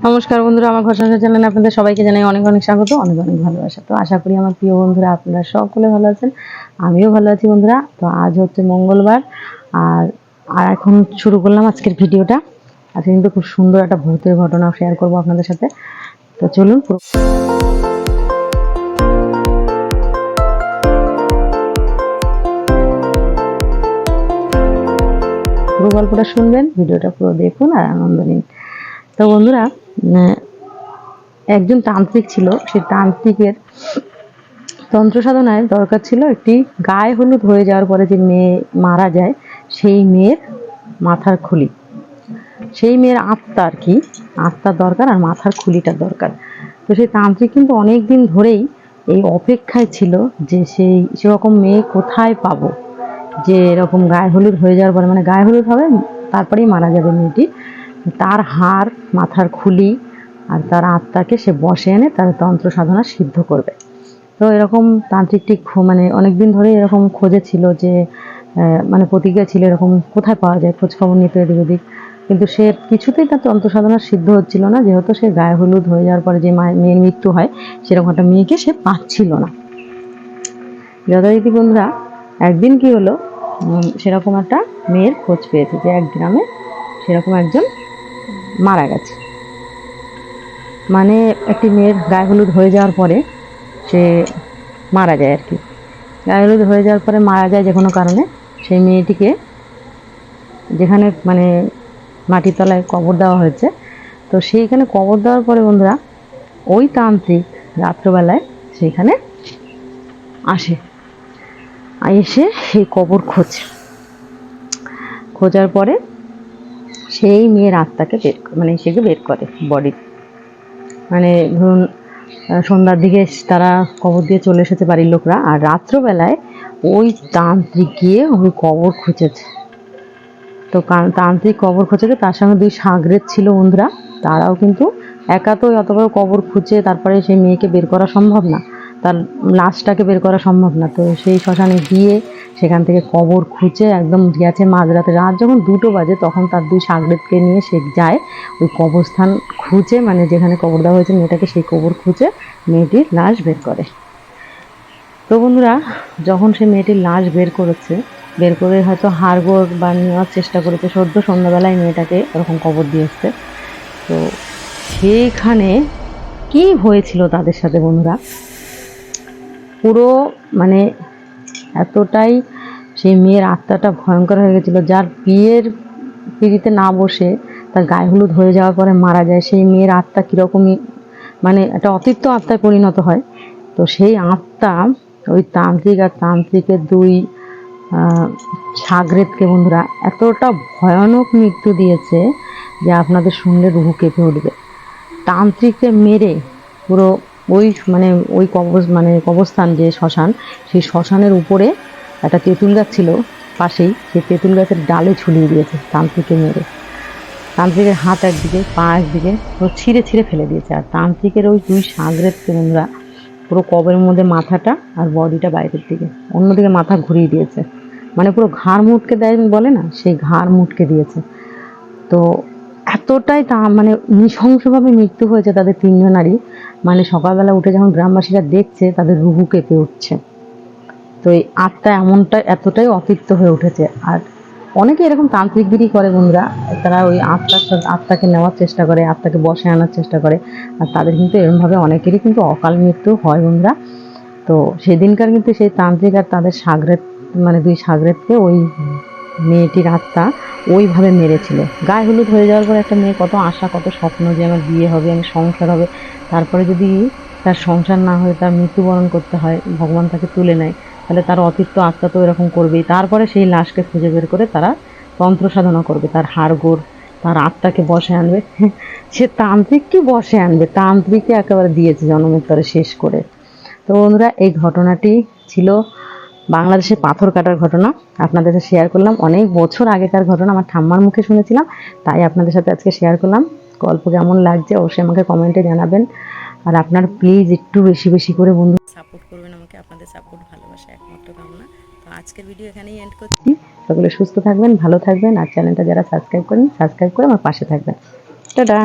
নমস্কার বন্ধুরা, আমার ঘর সংসার চ্যানেলে আপনাদের সবাইকে জানাই অনেক অনেক স্বাগত, অনেক অনেক ভালোবাসা। তো আশা করি আমার প্রিয় বন্ধুরা আপনারা সকলে ভালো আছেন, আমিও ভালো আছি বন্ধুরা। তো আজ হচ্ছে মঙ্গলবার, আর এখন শুরু করলাম আজকের ভিডিওটা। আজকে কিন্তু খুব সুন্দর একটা ভূতের ঘটনা শেয়ার করবো আপনাদের সাথে। তো চলুন পুরো গল্পটা শুনবেন, ভিডিওটা পুরো দেখুন আর আনন্দ নিন। তো বন্ধুরা, একজন তান্ত্রিক ছিল। সেই তান্ত্রিকের তন্ত্র সাধনায় দরকার ছিল একটি গায়ে হলুদ হয়ে যাওয়ার পরে যে মেয়ে মারা যায়, সেই মেয়ের মাথার খুলি, সেই মেয়ের আত্মা আর কি, আত্মার দরকার আর মাথার খুলিটা দরকার। তো সেই তান্ত্রিক কিন্তু অনেক দিন ধরেই এই অপেক্ষায় ছিল যে সেরকম মেয়ে কোথায় পাবো, যে এরকম গায়ে হলুদ হয়ে যাওয়ার পরে, মানে গায়ে হলুদ হবে তারপরেই মারা যাবে মেয়েটি, তার হাড়, মাথার খুলি আর তার আত্মাকে সে বসে এনে তার তন্ত্র সাধনা সিদ্ধ করবে। তো এরকম তান্ত্রিকটি মানে অনেকদিন ধরে এরকম খোঁজে ছিল যে মানে প্রতিজ্ঞা ছিল এরকম কোথায় পাওয়া যায়, খোঁজ খবর নিতে এদিক ওদিক, কিন্তু সে কিছুতেই তার তন্ত্র সাধনা সিদ্ধ হচ্ছিল না, যেহেতু সে গায়ে হলুদ হয়ে যাওয়ার পরে যে মেয়ের মৃত্যু হয় সেরকম একটা মেয়েকে সে পাচ্ছিল না। যথারীতি বন্ধুরা, একদিন কি হলো, সেরকম একটা মেয়ের খোঁজ পেয়েছে যে এক গ্রামে সেরকম একজন মারা গেছে। মানে একটি মেয়ের গায়ে হলুদ হয়ে যাওয়ার পরে সে মারা যায় আর কি, গায়ে হলুদ হয়ে যাওয়ার পরে মারা যায় যে কোনো কারণে। সেই মেয়েটিকে যেখানে মানে মাটির তলায় কবর দেওয়া হয়েছে, তো সেইখানে কবর দেওয়ার পরে বন্ধুরা, ওই তান্ত্রিক রাত্রবেলায় সেইখানে আসে, এসে সেই কবর খোঁজার পরে সেই মেয়ের আত্মাকে মানে সেকে বের করে বডি। মানে ধরুন সন্ধ্যার দিকে তারা কবর দিয়ে চলে এসেছে বাড়ির লোকরা, আর রাত্রবেলায় ওই তান্ত্রিক গিয়ে ওই কবর খুঁজেছে। তো তান্ত্রিক কবর খুঁজেছে, তার সঙ্গে দুই সাগরেদ ছিল বন্ধুরা। তারাও কিন্তু একা তো অত বড় কবর খুঁজে তারপরে সেই মেয়েকে বের করা সম্ভব না, তার লাশটাকে বের করা সম্ভব না। তো সেই শ্মশানে গিয়ে সেখান থেকে কবর খুঁজে একদম গেছে মাঝরাতে, রাত যখন 2টো বাজে তখন তার দুই সাগরেদকে নিয়ে সে যায় ওই কবরস্থান খুঁজে, মানে যেখানে কবর দেওয়া হয়েছে মেয়েটাকে, সেই কবর খুঁজে মেয়েটির লাশ বের করে। তো বন্ধুরা, যখন সে মেয়েটির লাশ বের করে হয়তো হাড়গোড় বা নেওয়ার চেষ্টা করেছে, সদ্য সন্ধ্যাবেলায় মেয়েটাকে ওরকম কবর দিয়ে এসছে। তো সেইখানে কি হয়েছিল তাদের সাথে বন্ধুরা, পুরো মানে এতটাই সেই মেয়ের আত্মাটা ভয়ঙ্কর হয়ে গেছিল। যার বিয়ের পিড়িতে না বসে তার গায়ে হলুদ হয়ে যাওয়ার পরে মারা যায়, সেই মেয়ের আত্মা কীরকমই মানে একটা অতিরিক্ত আত্মায় পরিণত হয়। তো সেই আত্মা ওই তান্ত্রিক আর তান্ত্রিকের দুই সাগরেদকে বন্ধুরা এতটা ভয়ানক মৃত্যু দিয়েছে যে আপনাদের শুনলে রুহু কেঁপে উঠবে। তান্ত্রিককে মেরে পুরো ওই ওই কবরস্থান যে শ্মশান, সেই শ্মশানের উপরে একটা তেঁতুল গাছ ছিল পাশেই, সেই তেঁতুল গাছের ডালে ঝুলিয়ে দিয়েছে তান্ত্রিককে মেরে। তান্ত্রিকের হাত একদিকে, পা একদিকে, পুরো ছিঁড়ে ফেলে দিয়েছে। আর তান্ত্রিকের ওই দুই সাগরেদকে বন্ধুরা পুরো কবরের মধ্যে মাথাটা আর বডিটা বাইরের দিকে, অন্যদিকে মাথা ঘুরিয়ে দিয়েছে, মানে পুরো ঘাড় মুটকে দেয় বলে না, সেই ঘাড় মুটকে দিয়েছে। তো এতটাই মানে নৃশংসভাবে মৃত্যু হয়েছে তাদের তিনজনারই। মানে সকালবেলা উঠে যখন গ্রামবাসীরা দেখছে, তাদের রুহু কেঁপে উঠছে। তো এই আত্মা এতটাই অতিরিক্ত হয়ে উঠেছে। আর অনেকে এরকম তান্ত্রিকগিরি করে বন্ধুরা, তারা ওই আত্মাকে নেওয়ার চেষ্টা করে, আত্মাকে বসে আনার চেষ্টা করে, আর তাদের কিন্তু এরকমভাবে অনেকেরই কিন্তু অকাল মৃত্যু হয় বন্ধুরা। তো সেদিনকার কিন্তু সেই তান্ত্রিক আর তাদের সাগরেদ, মানে দুই সাগরেদকে ওই মেয়েটির আত্মা ওইভাবে মেরেছিল। গায়ে হলুদ হয়ে যাওয়ার পর একটা মেয়ে কত আশা, কত স্বপ্ন যে আমার বিয়ে হবে, আমার সংসার হবে, তারপরে যদি তার সংসার না হয়ে তার মৃত্যুবরণ করতে হয়, ভগবান তাকে তুলে নেয়, তাহলে তার অতিরিক্ত আত্মা তো এরকম করবেই। তারপরে সেই লাশকে খুঁজে বের করে তারা তন্ত্র সাধনা করবে, তার হাড়গোড়, তার আত্মাকে বসে আনবে। সে তান্ত্রিককে বসে আনবে, তান্ত্রিককে একেবারে দিয়েছে জন্মের তরে শেষ করে। তো বন্ধুরা, এই ঘটনাটি ছিল বাংলাদেশের পাথর কাটার ঘটনা, আপনাদের সাথে শেয়ার করলাম। অনেক বছর আগেকার ঘটনা, আমার ঠাম্মার মুখে শুনেছিলাম, তাই আপনাদের সাথে আজকে শেয়ার করলাম। গল্প কেমন লাগছে অবশ্যই আমাকে কমেন্টে জানাবেন। আর আপনার প্লিজ একটু বেশি বেশি করে বন্ধু সাপোর্ট করবেন আমাকে, আপনাদের সাপোর্ট ভালোবাসা একমাত্র কামনা। তো আজকের ভিডিও এখানেই এন্ড করছি। সকলে সুস্থ থাকবেন, ভালো থাকবেন, আর চ্যানেলটা যারা সাবস্ক্রাইব করেন সাবস্ক্রাইব করে আমার পাশে থাকবেন। টাটা।